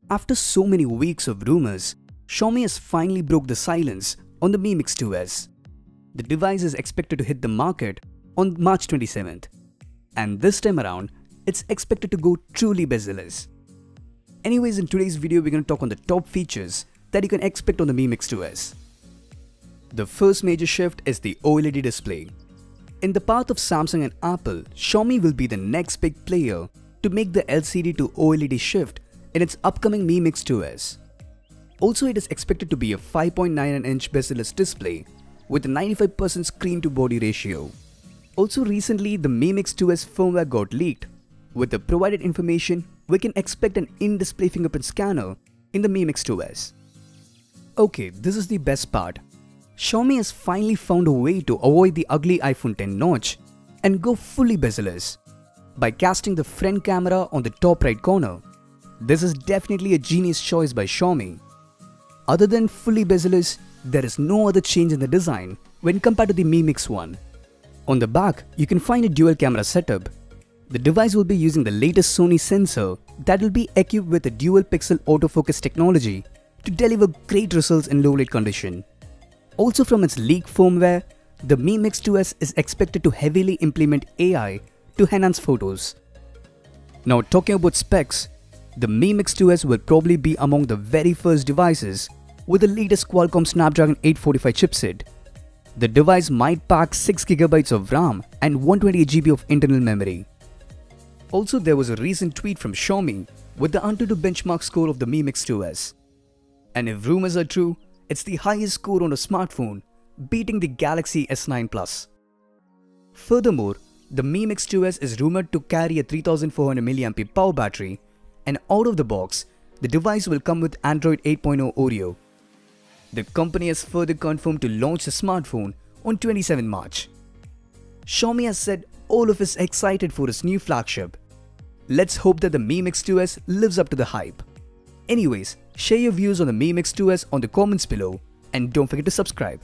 After so many weeks of rumors, Xiaomi has finally broke the silence on the Mi Mix 2s. The device is expected to hit the market on March 27th, and this time around, it's expected to go truly bezel-less. Anyways, in today's video, we're going to talk on the top features that you can expect on the Mi Mix 2s. The first major shift is the OLED display. In the path of Samsung and Apple, Xiaomi will be the next big player to make the LCD to OLED shift in its upcoming Mi Mix 2s. Also, it is expected to be a 5.99-inch bezel-less display with a 95% screen-to-body ratio. Also, recently the Mi Mix 2s firmware got leaked. With the provided information, we can expect an in-display fingerprint scanner in the Mi Mix 2s. Okay, this is the best part. Xiaomi has finally found a way to avoid the ugly iPhone X notch and go fully bezel-less by casting the front camera on the top right corner. This is definitely a genius choice by Xiaomi. Other than fully bezel-less, there is no other change in the design when compared to the Mi Mix 1. On the back, you can find a dual camera setup. The device will be using the latest Sony sensor that will be equipped with a dual pixel autofocus technology to deliver great results in low light condition. Also, from its leaked firmware, the Mi Mix 2s is expected to heavily implement AI to enhance photos. Now, talking about specs, the Mi Mix 2s will probably be among the very first devices with the latest Qualcomm Snapdragon 845 chipset. The device might pack 6GB of RAM and 128GB of internal memory. Also, there was a recent tweet from Xiaomi with the Untitled benchmark score of the Mi Mix 2s. And if rumors are true, it's the highest score on a smartphone, beating the Galaxy S9 Plus. Furthermore, the Mi Mix 2s is rumored to carry a 3400 mAh power battery, and out of the box, the device will come with Android 8.0 Oreo. The company has further confirmed to launch the smartphone on 27 March. Xiaomi has said all of us excited for its new flagship. Let's hope that the Mi Mix 2s lives up to the hype. Anyways, share your views on the Mi Mix 2s on the comments below and don't forget to subscribe.